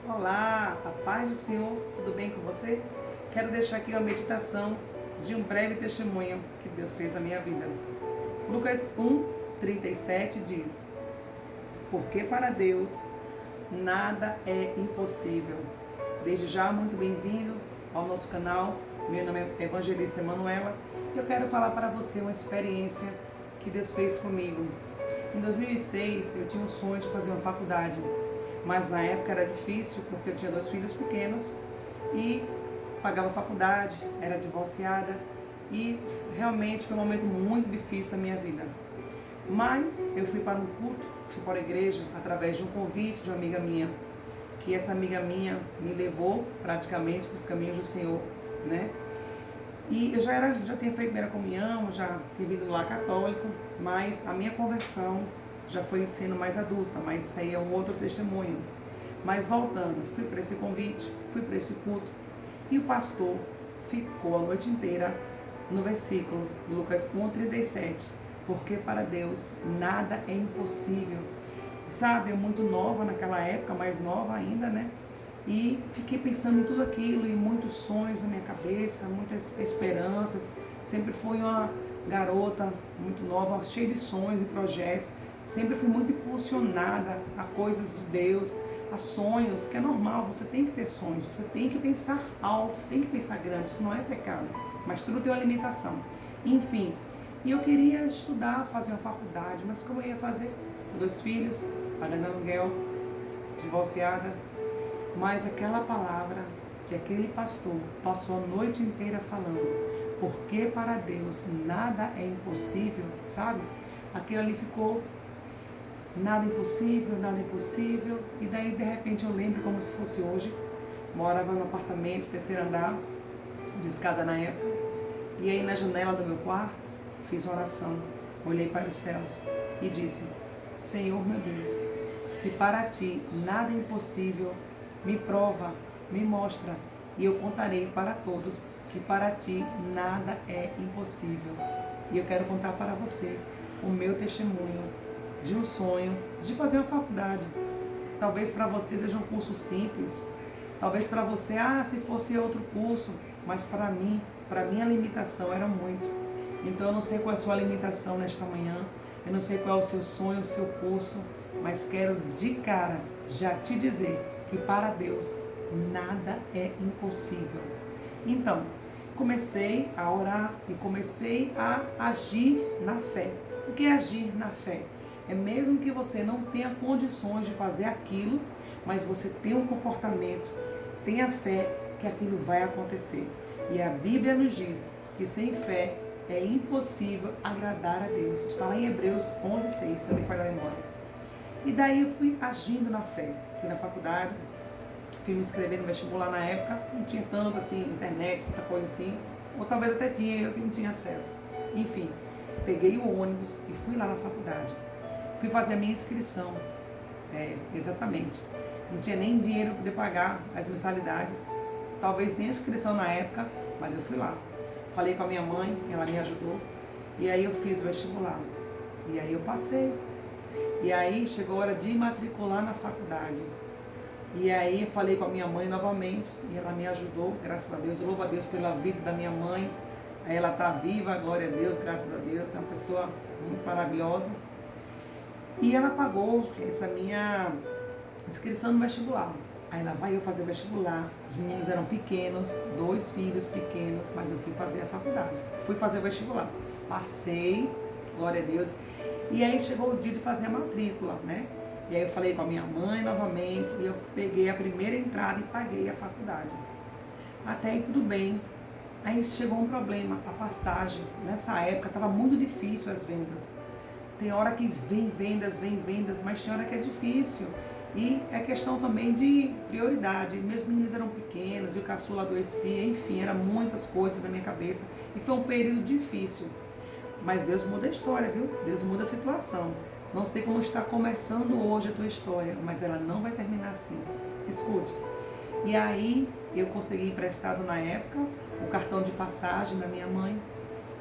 Olá, a paz do Senhor, tudo bem com você? Quero deixar aqui uma meditação de um breve testemunho que Deus fez na minha vida. Lucas 1:37 diz: porque para Deus nada é impossível. Desde já, muito bem-vindo ao nosso canal. Meu nome é Evangelista Emanuela e eu quero falar para você uma experiência que Deus fez comigo. Em 2006, eu tinha um sonho de fazer uma faculdade, mas na época era difícil porque eu tinha 2 filhos pequenos e pagava faculdade, era divorciada e realmente foi um momento muito difícil da minha vida. Mas eu fui para um culto, fui para a igreja através de um convite de uma amiga minha, que essa amiga minha me levou praticamente para os caminhos do Senhor, né? E eu já tinha feito primeira comunhão, já tinha vindo lá católico, mas a minha conversão já foi sendo mais adulta, mas isso aí é um outro testemunho. Mas voltando, fui para esse convite, fui para esse culto, e o pastor ficou a noite inteira no versículo Lucas 1:37, porque para Deus nada é impossível. Sabe, eu muito nova naquela época, mais nova ainda, né? E fiquei pensando em tudo aquilo, e muitos sonhos na minha cabeça, muitas esperanças. Sempre fui uma garota muito nova, cheia de sonhos e projetos. Sempre fui muito impulsionada a coisas de Deus, a sonhos, que é normal, você tem que ter sonhos, você tem que pensar alto, você tem que pensar grande, isso não é pecado, mas tudo tem uma limitação. Enfim, e eu queria estudar, fazer uma faculdade, mas como eu ia fazer? 2 filhos, pagando aluguel, divorciada. Mas aquela palavra que aquele pastor passou a noite inteira falando, porque para Deus nada é impossível, sabe? Aquilo ali ficou nada impossível, e daí de repente eu lembro como se fosse hoje, morava no apartamento, 3º andar, de escada na época, e aí na janela do meu quarto, fiz uma oração, olhei para os céus e disse: Senhor meu Deus, se para ti nada é impossível, me prova, me mostra, e eu contarei para todos que para ti nada é impossível. E eu quero contar para você o meu testemunho de um sonho de fazer uma faculdade. Talvez para você seja um curso simples, talvez para você, se fosse outro curso, mas para mim, para minha limitação era muito. Então eu não sei qual é a sua limitação nesta manhã, eu não sei qual é o seu sonho, o seu curso, mas quero de cara já te dizer que para Deus nada é impossível. Então, comecei a orar e comecei a agir na fé. O que é agir na fé? É mesmo que você não tenha condições de fazer aquilo, mas você tem um comportamento, tenha fé que aquilo vai acontecer. E a Bíblia nos diz que sem fé é impossível agradar a Deus. Está lá em Hebreus 11:6, se eu me falha a memória. E daí eu fui agindo na fé. Fui na faculdade, fui me inscrever no vestibular na época, não tinha tanto assim, internet, tanta coisa assim, ou talvez até tinha, eu que não tinha acesso. Enfim, peguei o ônibus e fui lá na faculdade. Fui fazer a minha inscrição, exatamente. Não tinha nem dinheiro para poder pagar as mensalidades, talvez nem a inscrição na época, mas eu fui lá. Falei com a minha mãe, ela me ajudou, e aí eu fiz o vestibular. E aí eu passei. E aí chegou a hora de matricular na faculdade. E aí eu falei com a minha mãe novamente, e ela me ajudou, graças a Deus. Eu louvo a Deus pela vida da minha mãe. Aí ela está viva, glória a Deus, graças a Deus. É uma pessoa muito maravilhosa. E ela pagou essa minha inscrição no vestibular. Aí lá vai eu fazer o vestibular. Os meninos eram pequenos, 2 filhos pequenos, mas eu fui fazer a faculdade. Fui fazer o vestibular. Passei, glória a Deus. E aí chegou o dia de fazer a matrícula, né? E aí eu falei com a minha mãe novamente, e eu peguei a primeira entrada e paguei a faculdade. Até aí tudo bem. Aí chegou um problema, a passagem. Nessa época estava muito difícil as vendas. Tem hora que vem vendas, mas tem hora que é difícil. E é questão também de prioridade. Meus meninos eram pequenos, e o caçula adoecia, enfim, eram muitas coisas na minha cabeça. E foi um período difícil. Mas Deus muda a história, viu? Deus muda a situação. Não sei como está começando hoje a tua história, mas ela não vai terminar assim. Escute. E aí eu consegui emprestado na época o cartão de passagem da minha mãe.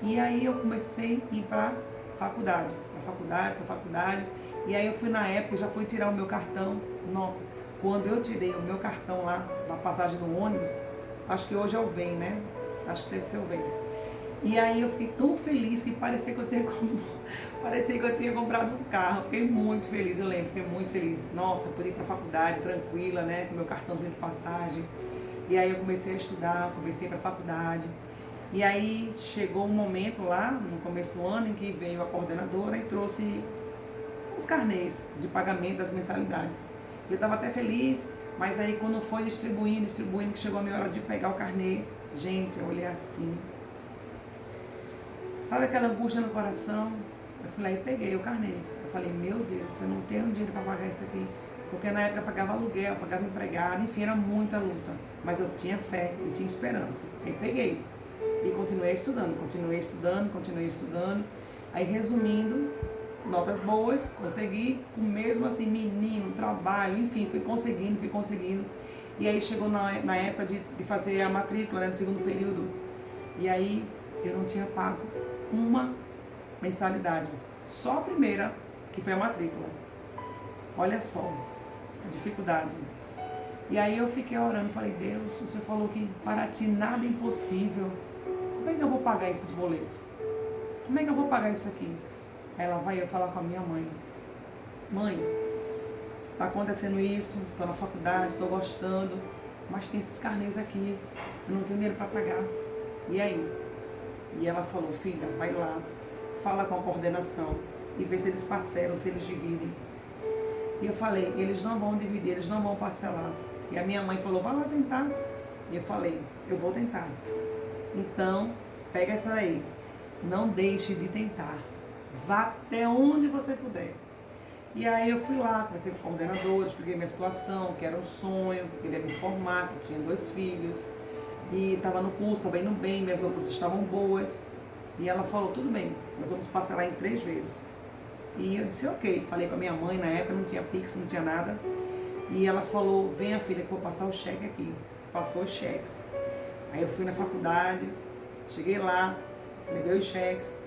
E aí eu comecei a ir para faculdade. E aí eu fui na época, já fui tirar o meu cartão. Nossa, Quando eu tirei o meu cartão lá da passagem do ônibus, acho que hoje é o Vem, né? Acho que deve ser o Vem. E aí eu fiquei tão feliz que parecia que eu tinha comprado um carro. Eu fiquei muito feliz, eu lembro, fiquei muito feliz. Nossa, pude ir para a faculdade tranquila, né? Com meu cartãozinho de passagem. E aí eu comecei a estudar, comecei para a faculdade. E aí chegou um momento lá, no começo do ano, em que veio a coordenadora e trouxe os carnês de pagamento das mensalidades. Eu estava até feliz, mas aí quando foi distribuindo, que chegou a minha hora de pegar o carnê, gente, eu olhei assim. Sabe aquela angústia no coração? Eu fui lá e peguei o carnê. Eu falei, meu Deus, eu não tenho dinheiro para pagar isso aqui. Porque na época eu pagava aluguel, eu pagava empregado, enfim, era muita luta. Mas eu tinha fé e tinha esperança. Aí peguei. E continuei estudando. Aí resumindo, notas boas, consegui, mesmo assim, menino, trabalho, enfim, fui conseguindo. E aí chegou na época de fazer a matrícula, né, no segundo período. E aí eu não tinha pago uma mensalidade, só a primeira, que foi a matrícula. Olha só a dificuldade. E aí eu fiquei orando, falei, Deus, o Senhor falou que para ti nada é impossível. Como é que eu vou pagar esses boletos? Como é que eu vou pagar isso aqui? Aí ela vai eu falar com a minha mãe. Mãe, tá acontecendo isso, tô na faculdade, tô gostando, mas tem esses carnês aqui, eu não tenho dinheiro para pagar. E aí? E ela falou, filha, vai lá, fala com a coordenação e vê se eles parcelam, se eles dividem. E eu falei, eles não vão dividir, eles não vão parcelar. E a minha mãe falou, vai lá tentar. E eu falei, eu vou tentar. Então, pega essa aí. Não deixe de tentar. Vá até onde você puder. E aí eu fui lá, comecei com coordenadores, expliquei minha situação, que era um sonho, que eu queria me formar, que eu tinha 2 filhos. E estava no curso, estava indo bem, minhas roupas estavam boas. E ela falou, tudo bem, nós vamos parcelar em 3 vezes. E eu disse, ok. Falei com a minha mãe, na época não tinha Pix, não tinha nada. E ela falou, venha filha, que eu vou passar o cheque aqui. Passou os cheques. Aí eu fui na faculdade, cheguei lá, levei os cheques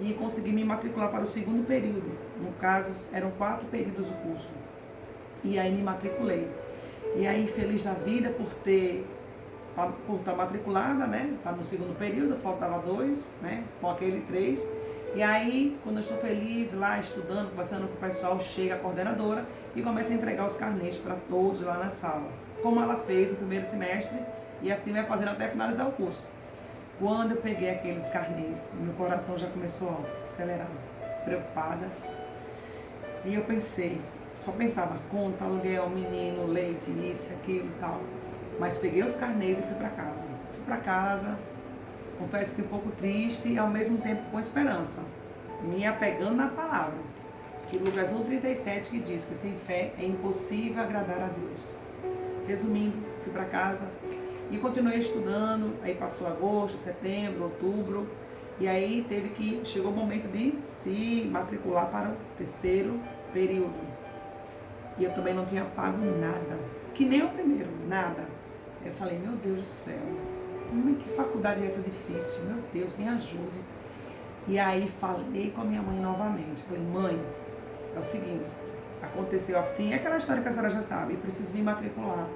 e consegui me matricular para o segundo período. No caso, eram 4 períodos o curso. E aí me matriculei. E aí, feliz da vida por estar matriculada, né? Tá no segundo período, faltava 2, né? Com aquele 3. E aí, quando eu estou feliz lá, estudando, conversando com o pessoal, chega a coordenadora e começa a entregar os carnês para todos lá na sala. Como ela fez no primeiro semestre, e assim vai fazendo até finalizar o curso. Quando eu peguei aqueles carnês, meu coração já começou a acelerar, preocupada. E eu pensei, só pensava, conta, aluguel, menino, leite, isso, aquilo e tal. Mas peguei os carnês e fui para casa. Fui para casa, confesso que um pouco triste e ao mesmo tempo com esperança. Me apegando na palavra. Que Lucas 1,37 que diz que sem fé é impossível agradar a Deus. Resumindo, fui para casa e continuei estudando. Aí passou agosto, setembro, outubro. E aí chegou o momento de se matricular para o terceiro período. E eu também não tinha pago nada. Que nem o primeiro, nada. Eu falei, meu Deus do céu, que faculdade é essa difícil? Meu Deus, me ajude. E aí falei com a minha mãe novamente. Falei, mãe, é o seguinte, aconteceu assim, é aquela história que a senhora já sabe, eu preciso me matricular.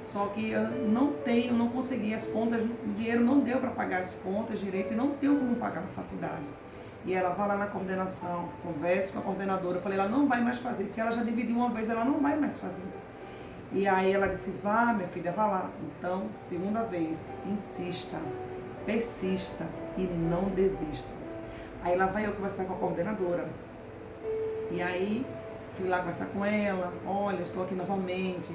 Só que eu não consegui as contas, o dinheiro não deu para pagar as contas direito e não deu como pagar a faculdade. E ela vai lá na coordenação, conversa com a coordenadora, eu falei, ela não vai mais fazer, porque ela já dividiu uma vez, ela não vai mais fazer. E aí ela disse, vá minha filha, vá lá. Então, segunda vez, insista, persista e não desista. Aí lá vai eu conversar com a coordenadora. E aí fui lá conversar com ela, olha, estou aqui novamente,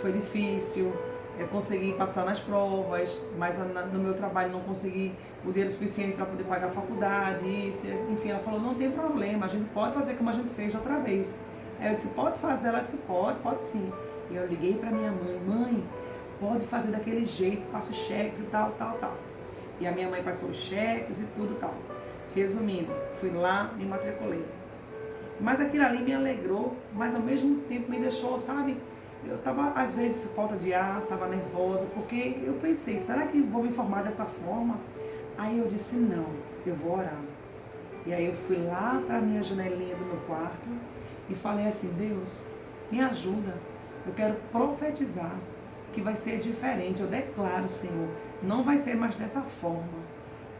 foi difícil, eu consegui passar nas provas, mas no meu trabalho não consegui o dinheiro suficiente para poder pagar a faculdade, isso, enfim, ela falou, não tem problema, a gente pode fazer como a gente fez outra vez. Aí eu disse, pode fazer? Ela disse, pode sim. E eu liguei para minha mãe, mãe, pode fazer daquele jeito, passo cheques e tal. E a minha mãe passou os cheques e tudo tal. Resumindo, fui lá, me matriculei. Mas aquilo ali me alegrou, mas ao mesmo tempo me deixou, sabe? Eu estava, às vezes, falta de ar, estava nervosa, porque eu pensei, será que vou me formar dessa forma? Aí eu disse, não, eu vou orar. E aí eu fui lá para a minha janelinha do meu quarto e falei assim, Deus, me ajuda. Eu quero profetizar que vai ser diferente. Eu declaro, Senhor, não vai ser mais dessa forma.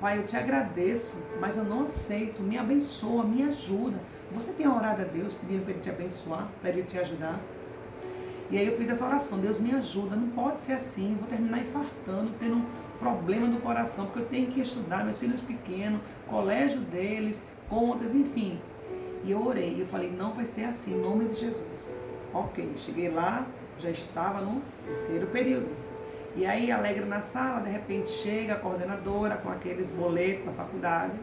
Pai, eu te agradeço, mas eu não aceito. Me abençoa, me ajuda. Você tem orado a Deus pedindo para Ele te abençoar, para Ele te ajudar? E aí eu fiz essa oração, Deus me ajuda, não pode ser assim, eu vou terminar infartando, tendo um problema do coração, porque eu tenho que estudar, meus filhos pequenos, colégio deles, contas, enfim. E eu orei, eu falei, não vai ser assim, em nome de Jesus. Ok, cheguei lá, já estava no terceiro período. E aí, alegre na sala, de repente chega a coordenadora com aqueles boletos da faculdade.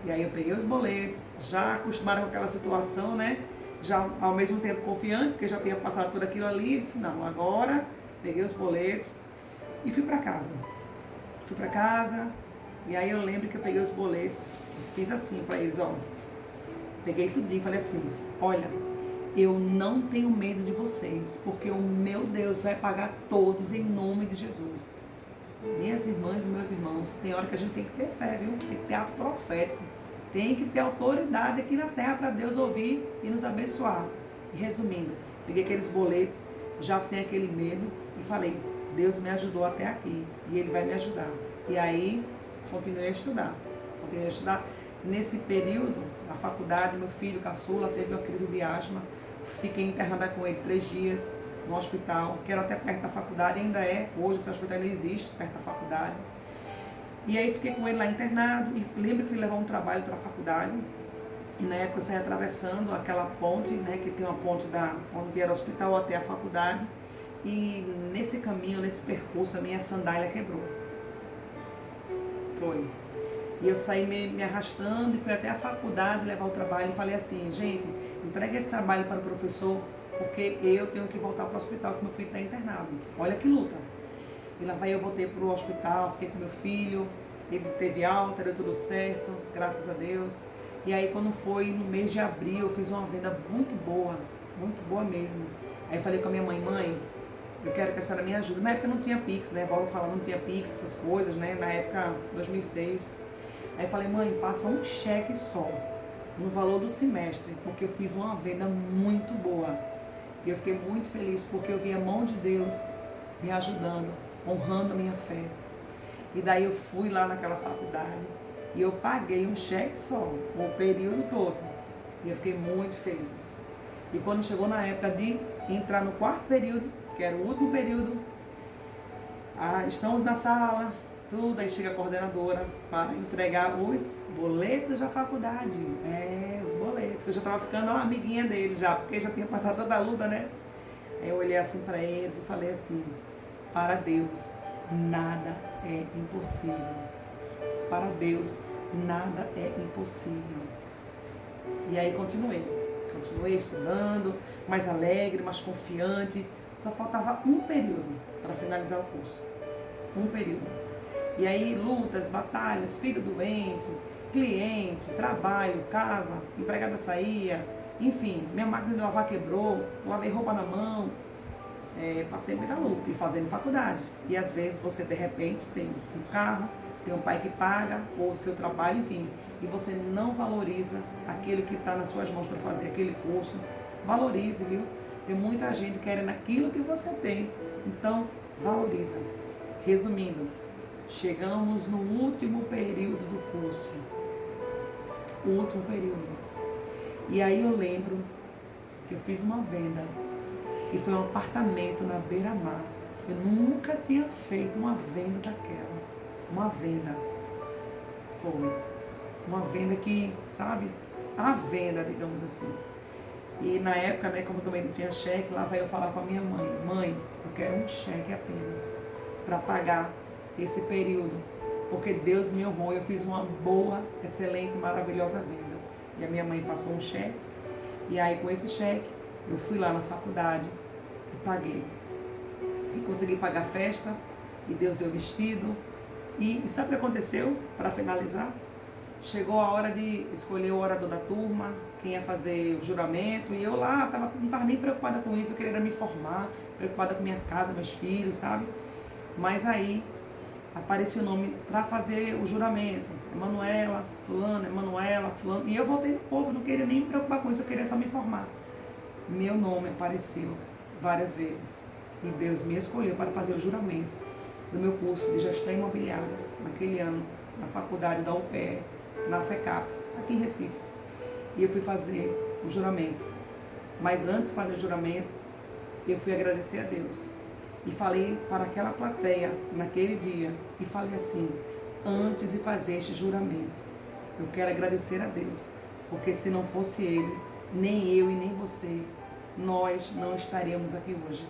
E aí eu peguei os boletos, já acostumada com aquela situação, né? Já ao mesmo tempo confiante, porque já tinha passado por aquilo ali, e disse, não, agora peguei os boletos e fui para casa. Fui para casa, e aí eu lembro que eu peguei os boletos e fiz assim para eles, ó. Peguei tudinho e falei assim, olha, eu não tenho medo de vocês, porque o meu Deus vai pagar todos em nome de Jesus. Minhas irmãs e meus irmãos, tem hora que a gente tem que ter fé, viu? Tem que ter ato profético. Tem que ter autoridade aqui na terra para Deus ouvir e nos abençoar. E resumindo, peguei aqueles boletos, já sem aquele medo, e falei, Deus me ajudou até aqui, e Ele vai me ajudar. E aí, continuei a estudar. Continuei a estudar. Nesse período, na faculdade, meu filho caçula teve uma crise de asma. Fiquei internada com ele 3 dias no hospital, que era até perto da faculdade, ainda é. Hoje esse hospital ainda existe, perto da faculdade. E aí fiquei com ele lá internado, e lembro que fui levar um trabalho para a faculdade, e na época eu saí atravessando aquela ponte, né, que tem uma ponte onde era o hospital até a faculdade, e nesse caminho, nesse percurso, a minha sandália quebrou. Foi. E eu saí me arrastando e fui até a faculdade levar o trabalho e falei assim, gente, entregue esse trabalho para o professor, porque eu tenho que voltar para o hospital, que meu filho está internado. Olha que luta. E lá vai eu voltei para o hospital, fiquei com meu filho, ele teve alta, deu tudo certo, graças a Deus. E aí quando foi no mês de abril, eu fiz uma venda muito boa mesmo. Aí eu falei com a minha mãe, eu quero que a senhora me ajude. Na época não tinha Pix, né? Paulo falando, não tinha Pix, essas coisas, né? Na época, 2006. Aí eu falei, mãe, passa um cheque só, no valor do semestre, porque eu fiz uma venda muito boa. E eu fiquei muito feliz, porque eu vi a mão de Deus me ajudando, honrando a minha fé. E daí eu fui lá naquela faculdade e eu paguei um cheque só, o período todo. E eu fiquei muito feliz. E quando chegou na época de entrar no 4º período, que era o último período, estamos na sala, tudo, aí chega a coordenadora para entregar os boletos da faculdade. Os boletos, que eu já estava ficando uma amiguinha dele já, porque já tinha passado toda a luta, né? Aí eu olhei assim para eles e falei assim, para Deus nada é impossível. Para Deus nada é impossível. E aí continuei estudando, mais alegre, mais confiante. Só faltava um período para finalizar o curso. Um período. E aí lutas, batalhas, filho doente, cliente, trabalho, casa, empregada saía, enfim, minha máquina de lavar quebrou, lavei roupa na mão, passei muita luta e fazendo faculdade. E às vezes você de repente tem um carro, tem um pai que paga, ou o seu trabalho, enfim, e você não valoriza aquilo que está nas suas mãos para fazer aquele curso. Valorize, viu? Tem muita gente querendo aquilo que você tem, então valoriza. Resumindo, chegamos no último período do curso. O último período. E aí eu lembro que eu fiz uma venda. E foi um apartamento na beira-mar. Eu nunca tinha feito uma venda daquela. Uma venda. Foi. Uma venda que, sabe? A venda, digamos assim. E na época, né, como eu também não tinha cheque, lá vai eu falar com a minha mãe. Mãe, eu quero um cheque apenas para pagar esse período, porque Deus me honrou, eu fiz uma boa, excelente, maravilhosa venda. E a minha mãe passou um cheque, e aí com esse cheque, eu fui lá na faculdade e paguei. E consegui pagar a festa, e Deus deu vestido. E sabe o que aconteceu, para finalizar? Chegou a hora de escolher o orador da turma, quem ia fazer o juramento, e eu lá não estava nem preocupada com isso, eu queria me formar, preocupada com minha casa, meus filhos, sabe? Mas aí apareceu o nome para fazer o juramento, Emanuela, fulano, e eu voltei no povo, não queria nem me preocupar com isso, eu queria só me formar. Meu nome apareceu várias vezes. E Deus me escolheu para fazer o juramento do meu curso de gestão imobiliária, naquele ano, na faculdade da UPE, na FECAP, aqui em Recife. E eu fui fazer o juramento. Mas antes de fazer o juramento, eu fui agradecer a Deus. E falei para aquela plateia, naquele dia, e falei assim: antes de fazer este juramento, eu quero agradecer a Deus, porque se não fosse Ele, nem eu e nem você, nós não estaríamos aqui hoje.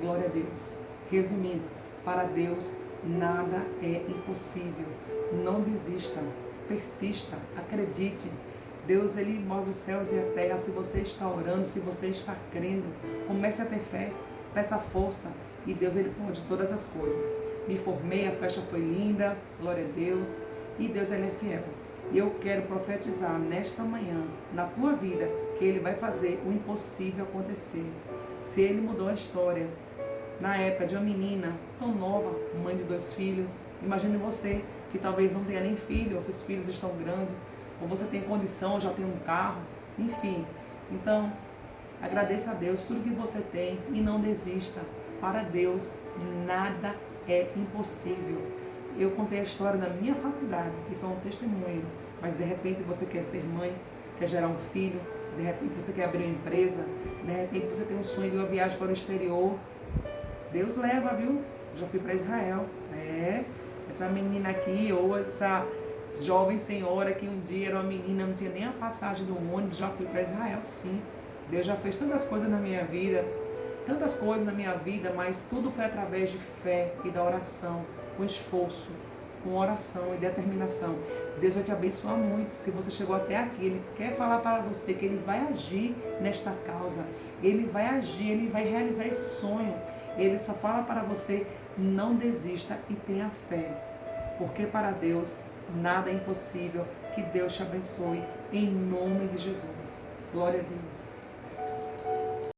Glória a Deus. Resumindo, para Deus nada é impossível. Não desista, persista, acredite. Deus, Ele move os céus e a terra. Se você está orando, se você está crendo, comece a ter fé, peça força. E Deus, Ele pode todas as coisas. Me formei, a festa foi linda, glória a Deus. E Deus, Ele é fiel. E eu quero profetizar nesta manhã, na tua vida, que Ele vai fazer o impossível acontecer. Se Ele mudou a história, na época de uma menina tão nova, mãe de 2 filhos, imagine você que talvez não tenha nem filho, ou seus filhos estão grandes, ou você tem condição, ou já tem um carro, enfim. Então, agradeça a Deus tudo que você tem e não desista. Para Deus, nada é impossível. Eu contei a história da minha faculdade, que foi um testemunho, mas de repente você quer ser mãe, quer gerar um filho, de repente você quer abrir uma empresa, de repente você tem um sonho de uma viagem para o exterior. Deus leva, viu? Já fui para Israel. Essa menina aqui, ou essa jovem senhora que um dia era uma menina, não tinha nem a passagem do ônibus, já fui para Israel, sim. Deus já fez tantas coisas na minha vida, mas tudo foi através de fé e da oração, com esforço, com oração e determinação. Deus vai te abençoar muito. Se você chegou até aqui, Ele quer falar para você que Ele vai agir nesta causa. Ele vai agir, Ele vai realizar esse sonho. Ele só fala para você: não desista e tenha fé. Porque para Deus nada é impossível. Que Deus te abençoe em nome de Jesus. Glória a Deus.